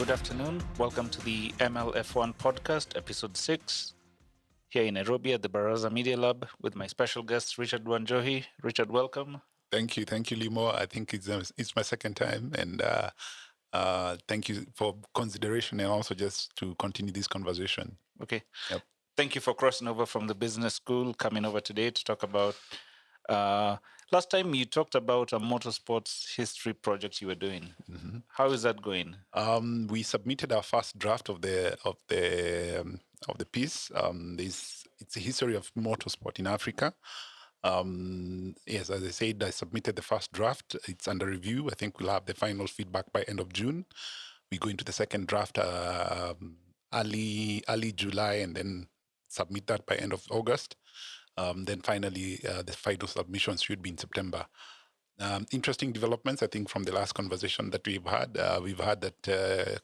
Good afternoon. Welcome to the MLF1 podcast, episode 6, here in Nairobi at the Baraza Media Lab with my special guest, Richard Wanjohi. Richard, welcome. Thank you, Limo. I think it's my second time, and thank you for consideration and also just to continue this conversation. Okay. Yep. Thank you for crossing over from the business school, coming over today to talk about. Last time you talked about a motorsports history project you were doing. Mm-hmm. How is that going? We submitted our first draft of the piece. It's a history of motorsport in Africa. Yes, as I said, I submitted the first draft. It's under review. I think we'll have the final feedback by end of June. We go into the second draft early July, and then submit that by end of August. Then finally, the final submissions should be in September. Interesting developments, I think, from the last conversation that we've had. We've heard that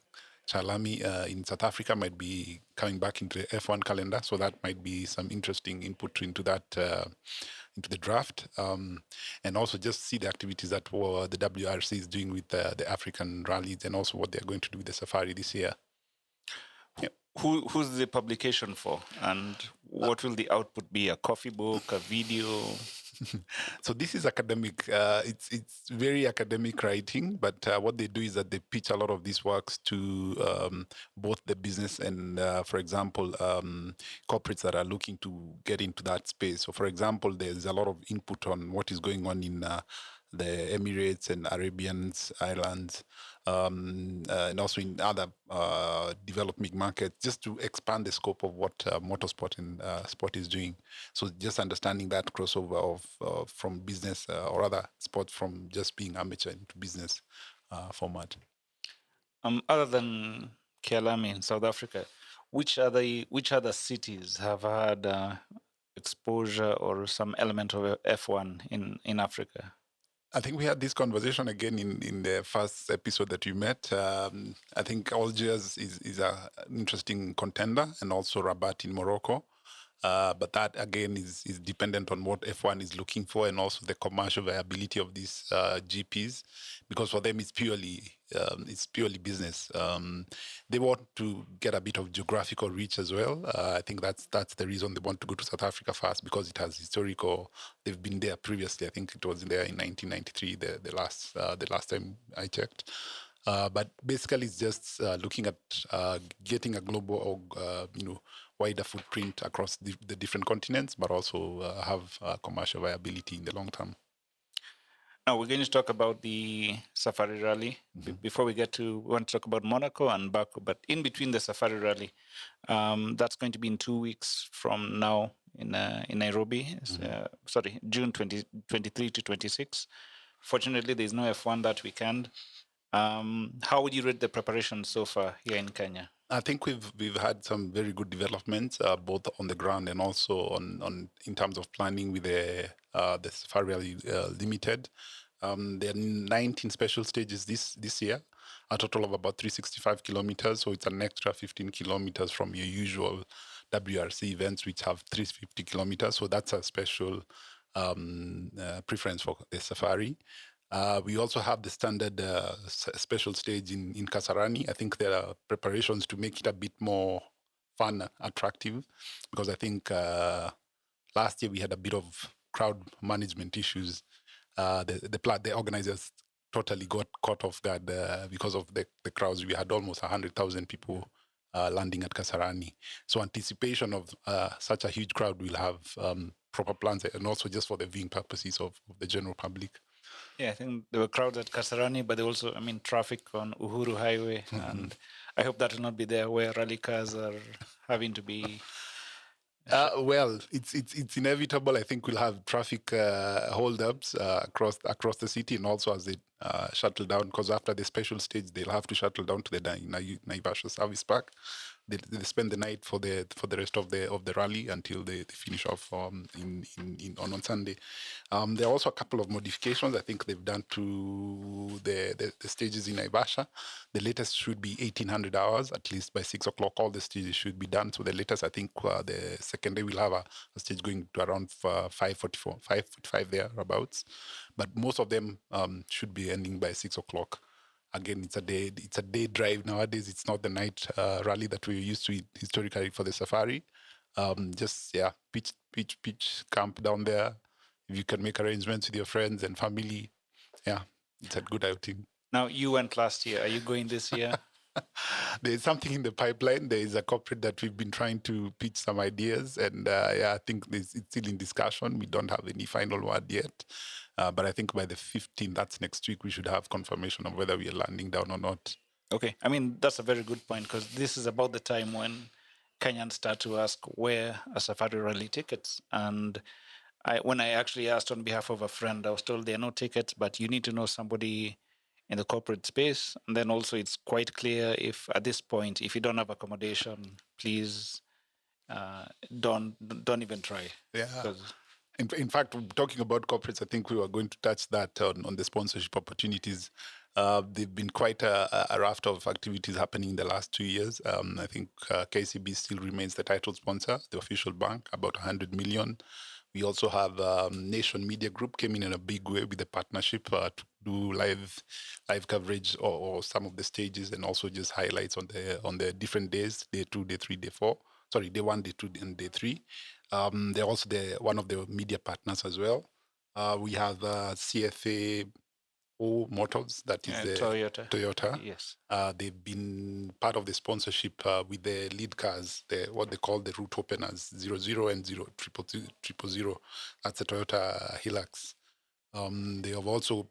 Chalami in South Africa might be coming back into the F1 calendar, so that might be some interesting input into that, into the draft, and also just see the activities that the WRC is doing with the African rallies, and also what they're going to do with the safari this year. Yep. Who's the publication for, and what will the output be? A coffee book, a video? So this is academic. It's very academic writing, but what they do is that they pitch a lot of these works to both the business and, for example, corporates that are looking to get into that space. So, for example, there's a lot of input on what is going on in the Emirates and Arabian Islands, and also in other developing markets, just to expand the scope of what motorsport and sport is doing. So just understanding that crossover of from business or other sports, from just being amateur into business format. Other than Kialami in South Africa, which other cities have had exposure or some element of F1 in Africa? I think we had this conversation again in the first episode that you met. I think Algiers is an interesting contender, and also Rabat in Morocco. But that, again, is dependent on what F1 is looking for, and also the commercial viability of these GPs, because for them it's purely business. They want to get a bit of geographical reach as well. I think that's the reason they want to go to South Africa first, because it has historical. They've been there previously. I think it was there in 1993, the last time I checked. But basically, it's just looking at getting a global, wider footprint across the different continents, but also have commercial viability in the long term. Now we're going to talk about the Safari Rally. Mm-hmm. Before we want to talk about Monaco and Baku, but in between the Safari Rally, that's going to be in 2 weeks from now in Nairobi. Mm-hmm. June 23 to 26. Fortunately, there's no F1 that weekend. How would you rate the preparation so far here in Kenya? I think we've had some very good developments, both on the ground and also on in terms of planning with the Safari Rally Limited. There are 19 special stages this year, a total of about 365 kilometers. So it's an extra 15 kilometers from your usual WRC events, which have 350 kilometers. So that's a special preference for the Safari. We also have the standard special stage in Kasarani. I think there are preparations to make it a bit more fun, attractive, because I think last year we had a bit of crowd management issues. The organizers totally got caught off guard because of the crowds. We had almost 100,000 people landing at Kasarani. So anticipation of such a huge crowd will have proper plans, and also just for the viewing purposes of the general public. Yeah, I think there were crowds at Kasarani, but also, traffic on Uhuru Highway, and I hope that will not be there where rally cars are having to be. Well, it's inevitable. I think we'll have traffic holdups across the city, and also as they shuttle down, because after the special stage, they'll have to shuttle down to the Naivasha service park. They spend the night for the rest of the rally until they finish off on Sunday. There are also a couple of modifications I think they've done to the stages in Naivasha. The latest should be 1800 hours, at least by 6 o'clock. All the stages should be done. So the latest, I think, the second day we'll have a stage going to around 5:45 thereabouts. But most of them should be ending by 6 o'clock. again, it's a day drive nowadays. It's not the night rally that we used to historically for the safari. Just pitch camp down there. If you can make arrangements with your friends and family, yeah, it's a good outing. Now, you went last year. Are you going this year? There's something in the pipeline. There is a corporate that we've been trying to pitch some ideas, and I think it's still in discussion. We don't have any final word yet, but I think by the 15th, that's next week, we should have confirmation of whether we are landing down or not. Okay. I mean, that's a very good point, because this is about the time when Kenyans start to ask where are safari rally tickets. And when I actually asked on behalf of a friend, I was told there are no tickets, but you need to know somebody in the corporate space. And then also it's quite clear, if at this point, if you don't have accommodation, please don't even try. Yeah. In fact, talking about corporates, I think we were going to touch that on the sponsorship opportunities. They've been quite a raft of activities happening in the last 2 years. I think KCB still remains the title sponsor, the official bank, about 100 million. We also have Nation Media Group came in a big way with a partnership to do live coverage or some of the stages, and also just highlights on the different days, day 2, day 3, day 4. Sorry, day 1, day 2, and day 3. They're also one of the media partners as well. We have CFA Motors, that is the Toyota. Yes. They've been part of the sponsorship with the lead cars, what they call the route openers, 00 and 000. That's the Toyota Hilux. They have also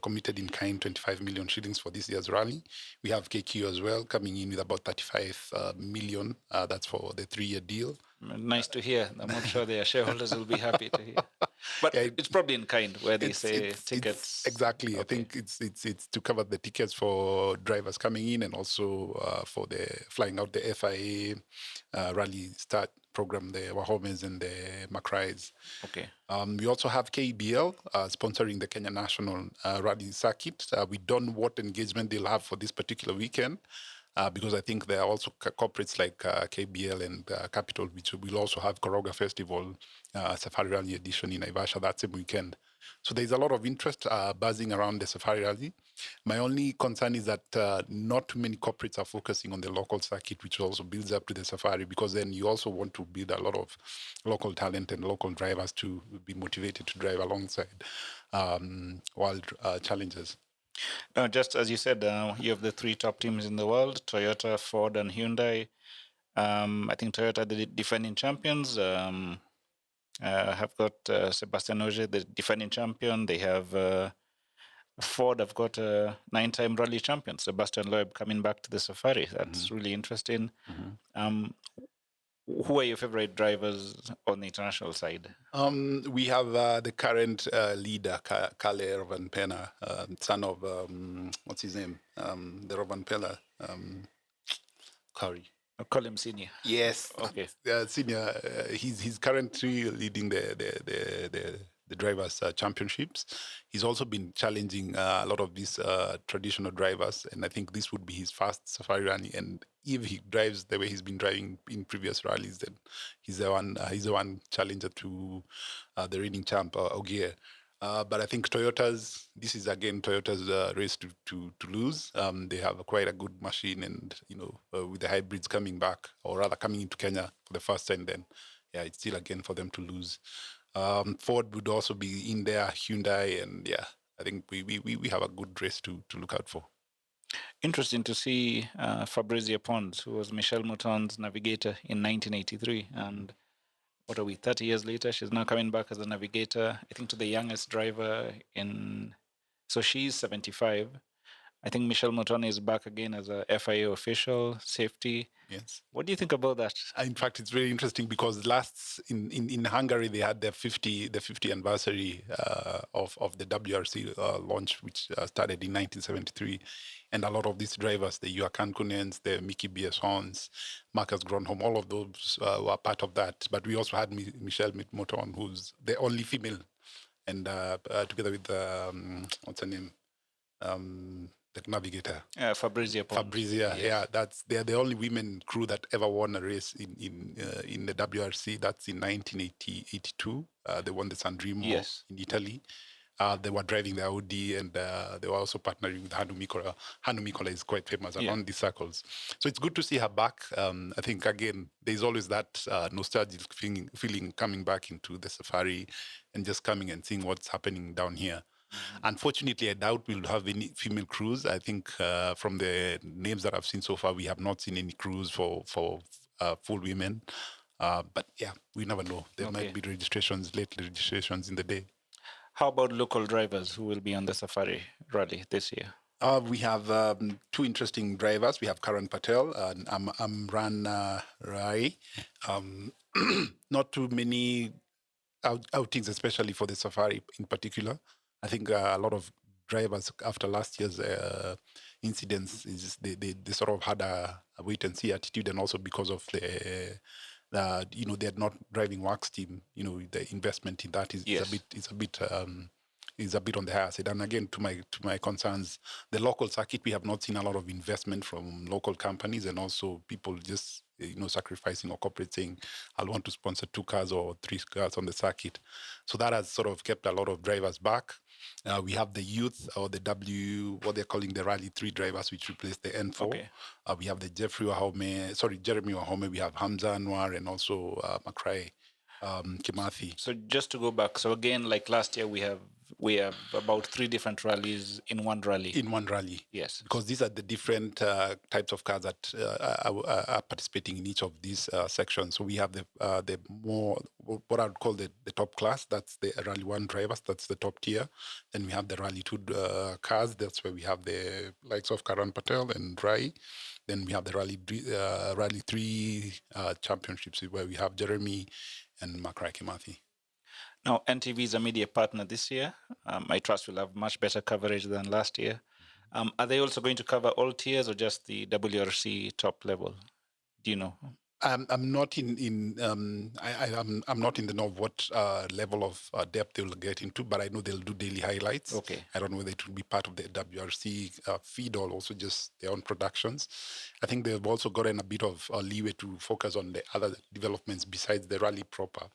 committed in kind 25 million shillings for this year's rally. We have KQ as well coming in with about 35 million. That's for the 3-year deal. Nice to hear. I'm not sure their shareholders will be happy to hear. But yeah, it's probably in kind, where they say tickets. Exactly. Okay. I think it's to cover the tickets for drivers coming in, and also for the flying out the FIA rally start program, the Wahomes and the Macraes. Okay. We also have KBL sponsoring the Kenya National Rally Circuit. We don't know what engagement they'll have for this particular weekend. Because I think there are also corporates like KBL and Capital, which will also have Koroga Festival, Safari Rally edition in Naivasha that same weekend. So there's a lot of interest buzzing around the Safari Rally. My only concern is that not too many corporates are focusing on the local circuit, which also builds up to the Safari, because then you also want to build a lot of local talent and local drivers to be motivated to drive alongside world challenges. No, just as you said, you have the 3 top teams in the world: Toyota, Ford, and Hyundai. I think Toyota, the defending champions, have got Sebastian Ogier, the defending champion. They have Ford have got a 9-time rally champion, Sebastian Loeb, coming back to the Safari. That's really interesting. Who are your favorite drivers on the international side? We have the current leader, Kalle Rovanpera, son of, what's his name? The Rovanpera. Curry. Call him Senior. Yes. Okay. Senior. He's currently leading the drivers' championships. He's also been challenging a lot of these traditional drivers, and I think this would be his first Safari rally. And if he drives the way he's been driving in previous rallies, then he's the one challenger to the reigning champ, Ogier. But I think this is again Toyota's race to lose. They have quite a good machine, and with the hybrids coming back, or rather coming into Kenya for the first time, then yeah, it's still again for them to lose. Ford would also be in there, Hyundai, and yeah, I think we have a good race to look out for. Interesting to see Fabrizia Pons, who was Michel Mouton's navigator in 1983, and what are we, 30 years later, she's now coming back as a navigator, I think, to the youngest driver so she's 75. I think Michel Mouton is back again as a FIA official, safety. Yes. What do you think about that? In fact, it's very interesting because in Hungary, they had the 50 anniversary of the WRC launch, which started in 1973. And a lot of these drivers, the Joaquin Kunens, the Mickey Biessons, Marcus Gronholm, all of those were part of that. But we also had Michelle Mouton, who's the only female, and together with, what's her name? The navigator. Fabrizia Pons. Fabrizia, yes. Yeah. They're the only women crew that ever won a race in the WRC. That's in 1982. They won the San Remo in Italy. They were driving the Audi, and they were also partnering with Hanu Mikola. Hanu Mikola is quite famous around these circles. So it's good to see her back. I think, again, there's always that nostalgic feeling coming back into the safari and just coming and seeing what's happening down here. Unfortunately, I doubt we'll have any female crews. I think from the names that I've seen so far, we have not seen any crews for full women. But yeah, we never know. There might be late registrations in the day. How about local drivers who will be on the Safari Rally this year? We have two interesting drivers. We have Karan Patel and Amran Rai. Not too many outings, especially for the Safari in particular. I think a lot of drivers after last year's incidents they sort of had a wait and see attitude, and also because of they're not driving wax team. The investment in that is a bit on the higher side. And again, to my concerns, the local circuit, we have not seen a lot of investment from local companies, and also people just sacrificing, or corporate saying, I'll want to sponsor 2 cars or 3 cars on the circuit. So that has sort of kept a lot of drivers back. We have the youth, or the what they're calling the Rally 3 drivers, which replaced the N4. Okay. We have the Jeremy Wahome, we have Hamza Anwar, and also Makrai Kimathi. So just to go back, so again, like last year, we have about 3 different rallies in one rally. Yes. Because these are the different types of cars that are participating in each of these sections. So we have the more, what I would call the top class. That's the Rally 1 drivers. That's the top tier. Then we have the Rally 2 cars. That's where we have the likes of Karan Patel and Rai. Then we have the Rally 3 championships, where we have Jeremy and Makrai Kimathi. Now, NTV is a media partner this year. I trust we'll have much better coverage than last year. Are they also going to cover all tiers, or just the WRC top level? Do you know? I'm not I'm not in the know of what level of depth they will get into, but I know they'll do daily highlights. Okay. I don't know whether it will be part of the WRC feed or also just their own productions. I think they've also gotten a bit of leeway to focus on the other developments besides the rally proper.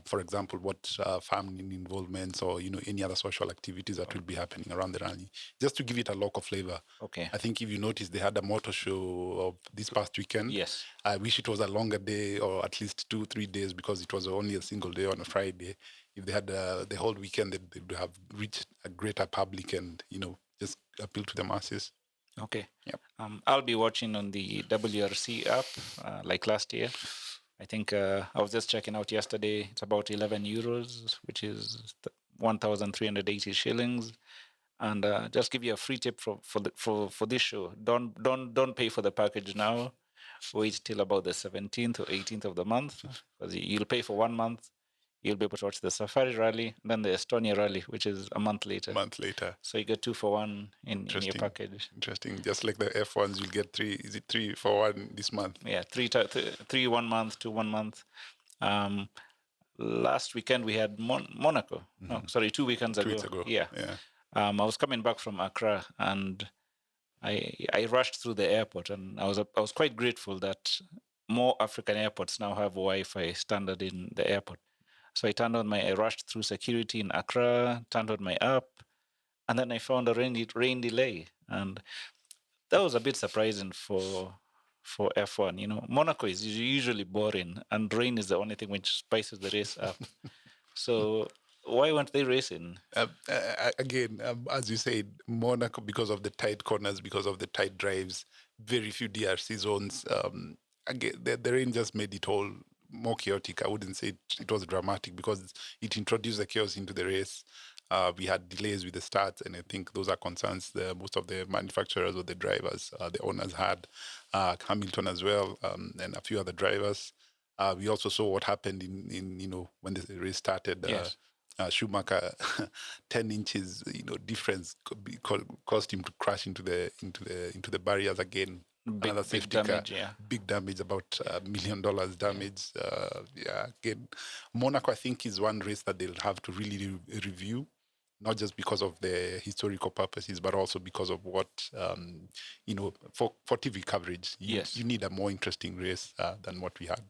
For example, what farming involvements or any other social activities that will be happening around the rally, just to give it a local flavor. Okay. I think if you notice, they had a motor show of this past weekend. Yes. I wish it was a longer day, or at least 2-3 days, because it was only a single day on a Friday. If they had the whole weekend, they would have reached a greater public and just appeal to the masses. Okay. Yep. I'll be watching on the WRC app like last year. I think I was just checking out yesterday. It's about 11 euros, which is 1,380 shillings. And just give you a free tip for this show. Don't pay for the package now. Wait till about the 17th or 18th of the month, because you'll pay for 1 month. You'll be able to watch the Safari Rally, and then the Estonia Rally, which is a month later. So you get 2 for 1 in your package. Interesting. Just like the F1s, you'll get 3. Is it 3 for 1 this month? Yeah, 3 1 month, 2 1 month. Last weekend we had Monaco. Mm-hmm. No, sorry, 2 weekends ago. 2 weeks ago. Yeah. I was coming back from Accra, and I rushed through the airport, and I was quite grateful that more African airports now have Wi-Fi standard in the airport. So I rushed through security in Accra, turned on my app, and then I found a rain delay. And that was a bit surprising for F1. Monaco is usually boring, and rain is the only thing which spices the race up. So why weren't they racing? Again, as you said, Monaco, because of the tight corners, because of the tight drives, very few DRC zones. Again, the rain just made it all more chaotic. I wouldn't say it was dramatic, because it introduced the chaos into the race. We had delays with the starts, and I think those are concerns most of the manufacturers or the drivers, the owners had. Hamilton as well, and a few other drivers. We also saw what happened in when the race started. Yes. Schumacher, 10 inches, difference caused him to crash into the barriers again. Another safety car, big damage, about $1 million damage. Again, Monaco, I think, is one race that they'll have to really review, not just because of the historical purposes, but also because of what for TV coverage. You need a more interesting race than what we had.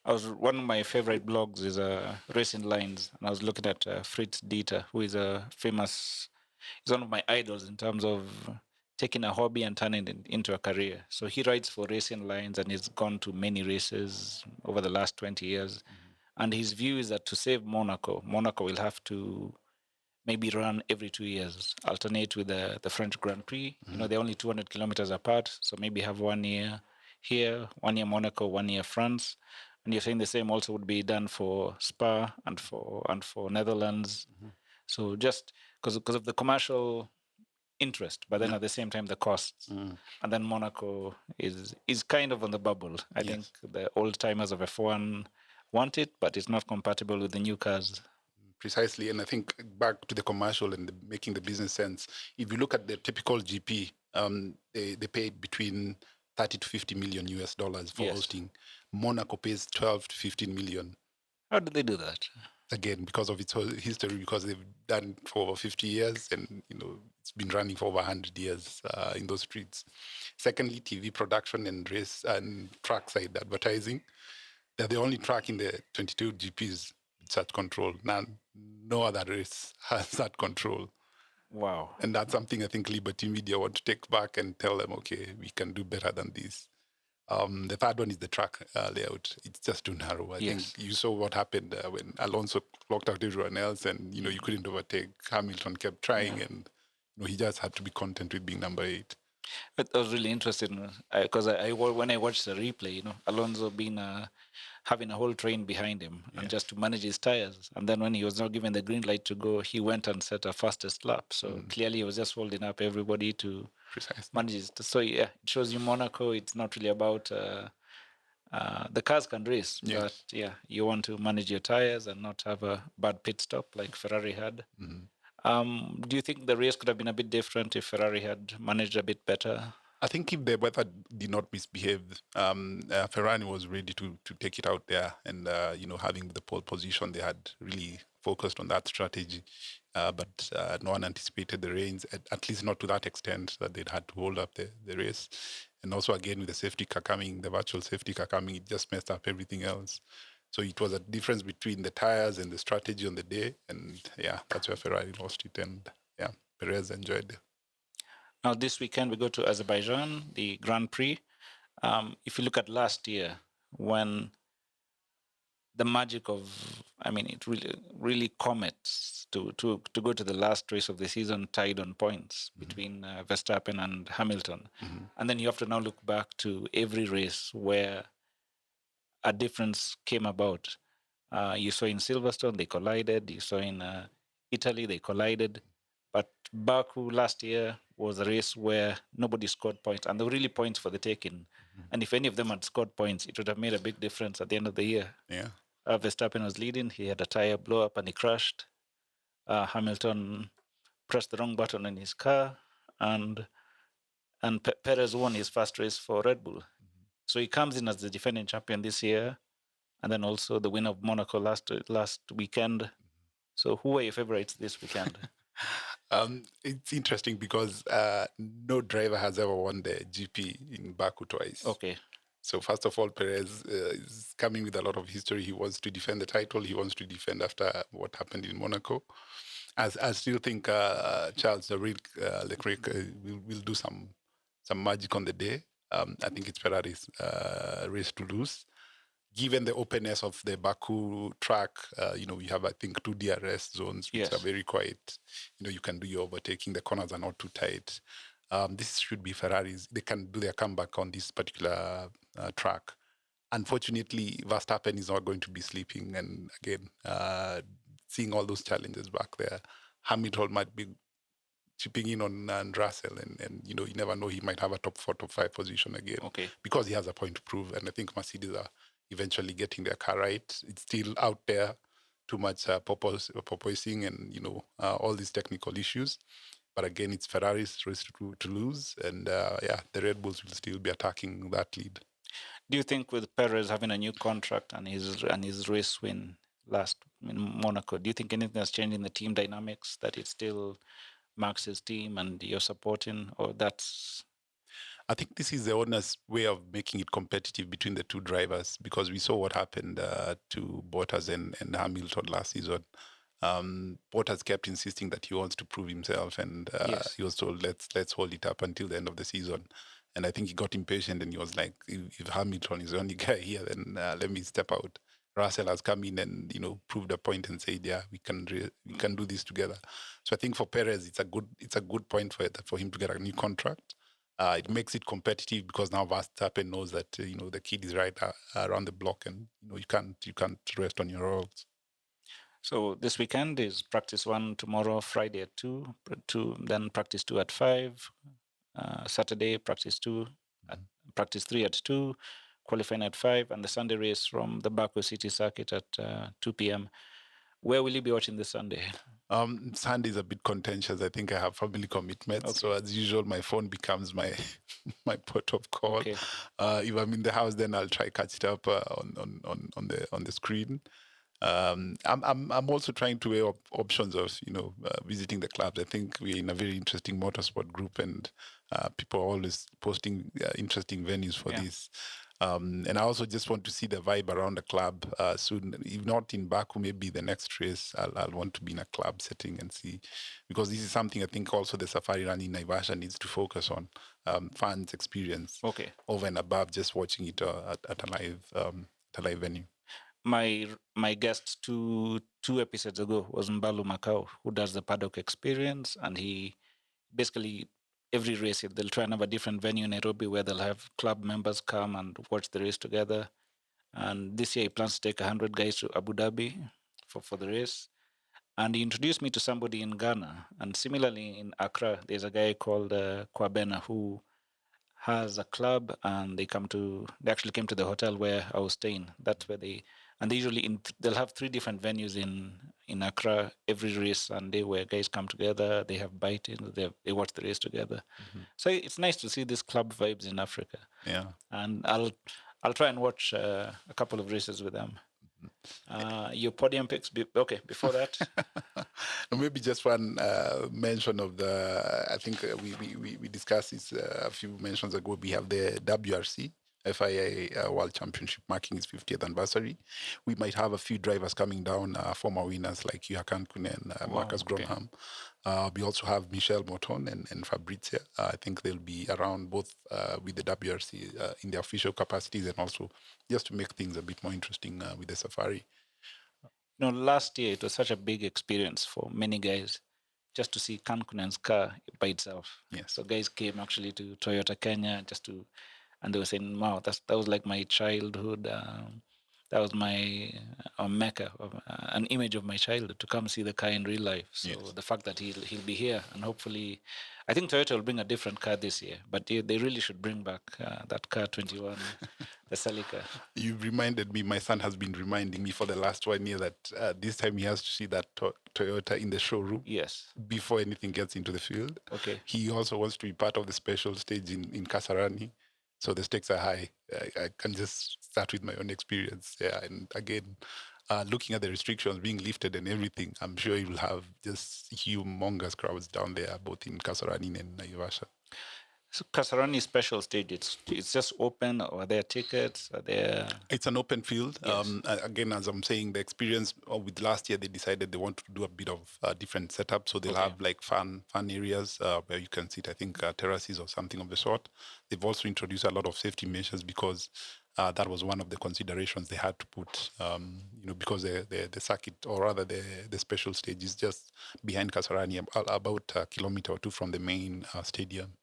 One of my favorite blogs is Racing Lines, and I was looking at Fritz Dieter, who is a famous. He's one of my idols in terms of taking a hobby and turning it into a career. So he writes for Racing Lines, and he's gone to many races over the last 20 years. And his view is that to save Monaco, Monaco will have to maybe run every 2 years, alternate with the French Grand Prix. You know, they're only 200 kilometers apart, so maybe have 1 year here, 1 year Monaco, 1 year France. And you're saying the same also would be done for Spa and for Netherlands. So just because of the commercial interest, but then at the same time the costs. And then Monaco is kind of on the bubble. I think the old timers of F1 want it, but it's not compatible with the new cars. Precisely, and I think back to the commercial and making the business sense. If you look at the typical GP, they paid between 30 to 50 million US dollars for hosting. Monaco pays 12 to 15 million. How do they do that? Again, because of its history, because they've done it for over 50 years, and it's been running for over 100 years in those streets. Secondly, TV production and race and track side advertising. They're the only track in the 22 GPs with such control. No other race has that control. Wow. And that's something I think Liberty Media want to take back and tell them, okay, we can do better than this. The third one is the track layout. It's just too narrow. I think you saw what happened when Alonso clocked out everyone else, and you couldn't overtake. Hamilton kept trying, and he just had to be content with being number 8. But I was really interested because when I watched the replay, Alonso being having a whole train behind him and just to manage his tires, and then when he was not given the green light to go, he went and set a fastest lap. So clearly, he was just holding up everybody to manage his. So it shows you Monaco. It's not really about the cars can race, but you want to manage your tires and not have a bad pit stop like Ferrari had. Do you think the race could have been a bit different if Ferrari had managed a bit better? I think if the weather did not misbehave, Ferrari was ready to take it out there. And, having the pole position, they had really focused on that strategy. But no one anticipated the rains, at least not to that extent that they'd had to hold up the race. And also, again, with the safety car coming, the virtual safety car coming, it just messed up everything else. So it was a difference between the tires and the strategy on the day. And, that's where Ferrari lost it. And, Perez enjoyed it. Now, this weekend, we go to Azerbaijan, the Grand Prix. If you look at last year, when the magic of, it really comets to go to the last race of the season tied on points between Verstappen and Hamilton. And then you have to now look back to every race where a difference came about. You saw in Silverstone, they collided. You saw in Italy, they collided. But Baku last year was a race where nobody scored points, and there were really points for the taking. And if any of them had scored points, it would have made a big difference at the end of the year. Yeah. Verstappen was leading. He had a tire blow up and he crashed. Hamilton pressed the wrong button in his car, and Perez won his first race for Red Bull. So he comes in as the defending champion this year, and then also the winner of Monaco last weekend. So who are your favorites this weekend? It's interesting because no driver has ever won the GP in Baku twice. Okay. So first of all, Perez is coming with a lot of history. He wants to defend the title. He wants to defend after what happened in Monaco. I still think Charles Leclerc will do some magic on the day. I think it's Ferrari's race to lose. Given the openness of the Baku track, we have, I think, 2 DRS zones, which are very quiet. You can do your overtaking. The corners are not too tight. This should be Ferraris. They can do their comeback on this particular track. Unfortunately, Verstappen is not going to be sleeping. And again, seeing all those challenges back there, Hamilton might be chipping in on Russell. And you never know, he might have a top 4, top 5 position again. Okay. Because he has a point to prove. And I think Mercedes are eventually getting their car right. It's still out there, too much porpoising and, all these technical issues. But again, it's Ferrari's race to lose. And the Red Bulls will still be attacking that lead. Do you think with Perez having a new contract and his race win last in Monaco, do you think anything has changed in the team dynamics, that it's still Max's team and you're supporting, or that's... I think this is the owner's way of making it competitive between the two drivers, because we saw what happened to Bottas and Hamilton last season. Bottas kept insisting that he wants to prove himself, and Yes. he was told, let's hold it up until the end of the season. And I think he got impatient, and he was like, if Hamilton is the only guy here, then let me step out. Russell has come in and proved a point and said, yeah, we can do this together. So I think for Perez, it's a good point for him to get a new contract. It makes it competitive because now Verstappen knows that the kid is right around the block, and you can't rest on your laurels. So this weekend is practice 1 tomorrow, Friday at 2, then practice 2 at 5, Saturday practice 2, practice 3 at 2, qualifying at 5, and the Sunday race from the Baku City Circuit at 2 p.m. Where will you be watching this Sunday? Sunday is a bit contentious. I think I have family commitments, Okay. so as usual, my phone becomes my my port of call. Okay. If I'm in the house, then I'll try catch it up on the screen. I'm also trying to weigh up options of visiting the clubs. I think we're in a very interesting motorsport group, and people are always posting interesting venues for this. And I also just want to see the vibe around the club soon. If not in Baku, maybe the next race, I'll want to be in a club setting and see, because this is something I think also the Safari Run in Naivasha needs to focus on, fans' experience over and above just watching it at a live venue. My guest two episodes ago was Mbalu Macau, who does the paddock experience, and he basically every race they'll try and have a different venue in Nairobi where they'll have club members come and watch the race together. And this year he plans to take 100 guys to Abu Dhabi for the race. And he introduced me to somebody in Ghana. And similarly in Accra, there's a guy called Kwabena who has a club, and they actually came to the hotel where I was staying. That's where they usually they'll have 3 different venues in Accra every race Sunday where guys come together. They have bite-ins, they watch the race together. So it's nice to see these club vibes in Africa. Yeah, and I'll try and watch a couple of races with them. Your podium picks. Before that, maybe just one mention of I think we discussed this a few mentions ago. We have the WRC FIA World Championship marking its 50th anniversary. We might have a few drivers coming down, former winners like Johan Kunen, Marcus Grönholm. We also have Michel Moton and Fabrizia. I think they'll be around both with the WRC in their official capacities, and also just to make things a bit more interesting with the Safari. Last year it was such a big experience for many guys just to see Kankunen's car by itself. Yes. So guys came actually to Toyota Kenya and they were saying, wow, that was like my childhood. That was my mecca, an image of my childhood, to come see the car in real life. So the fact that he'll be here, and hopefully, I think Toyota will bring a different car this year, but they really should bring back that car 21, the Celica. You've reminded me, my son has been reminding me for the last 1 year that this time he has to see that Toyota in the showroom. Yes. Before anything gets into the field. Okay. He also wants to be part of the special stage in Kasarani. So the stakes are high. I can just start with my own experience. Yeah, and again, looking at the restrictions being lifted and everything, I'm sure you will have just humongous crowds down there, both in Kasarani and Naivasha. So Kasarani special stage, it's just open, or are there tickets? It's an open field. Yes. Again, as I'm saying, the experience with last year, they decided they want to do a bit of different setup. So they'll have like fun areas where you can sit, I think, terraces or something of the sort. They've also introduced a lot of safety measures because that was one of the considerations they had to put, because the circuit, or rather the special stage, is just behind Kasarani, about a kilometer or 2 from the main stadium.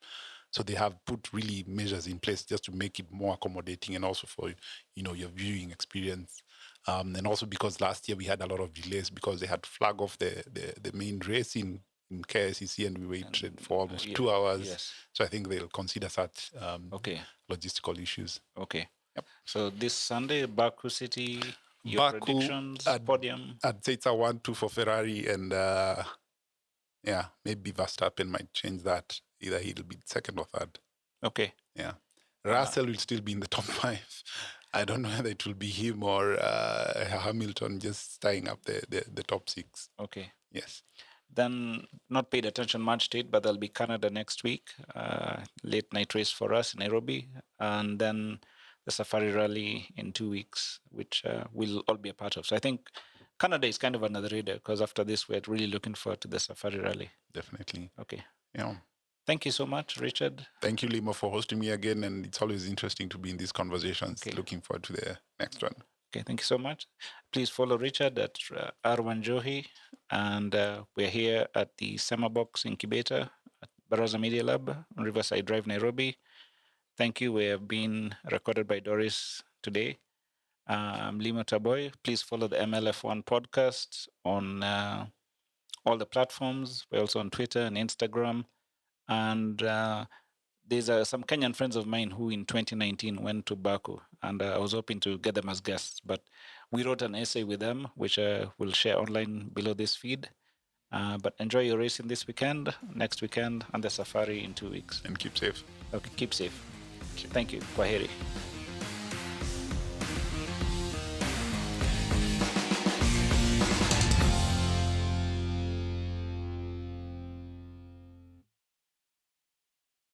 So they have put really measures in place just to make it more accommodating, and also for your viewing experience. And also because last year we had a lot of delays because they had to flag off the main race in KICC, and we waited for almost 2 hours. Yes. So I think they'll consider such logistical issues. Okay. Yep. So this Sunday, Baku City, your predictions, podium? I'd say it's a 1-2 for Ferrari, and maybe Verstappen might change that. Either he'll be second or third. Okay. Yeah. Russell will still be in the top 5. I don't know whether it will be him or Hamilton just tying up the top 6. Okay. Yes. then not paid attention much to it, but there'll be Canada next week, late night race for us in Nairobi, and then the Safari Rally in 2 weeks, which we'll all be a part of. So I think Canada is kind of another radar, because after this, we're really looking forward to the Safari Rally. Definitely. Okay. Yeah. Thank you so much, Richard. Thank you, Limo, for hosting me again. And it's always interesting to be in these conversations. Okay. Looking forward to the next one. Okay, thank you so much. Please follow Richard at Wanjohi, and we're here at the Summer Box Incubator at Baraza Media Lab on Riverside Drive, Nairobi. Thank you. We have been recorded by Doris today. I'm Limo Taboi. Please follow the MLF1 podcast on all the platforms. We're also on Twitter and Instagram. And there's some Kenyan friends of mine who in 2019 went to Baku, and I was hoping to get them as guests, but we wrote an essay with them, which we'll share online below this feed. But enjoy your racing this weekend, next weekend, and the safari in 2 weeks. And keep safe. Okay, keep safe. Thank you. Kwaheri.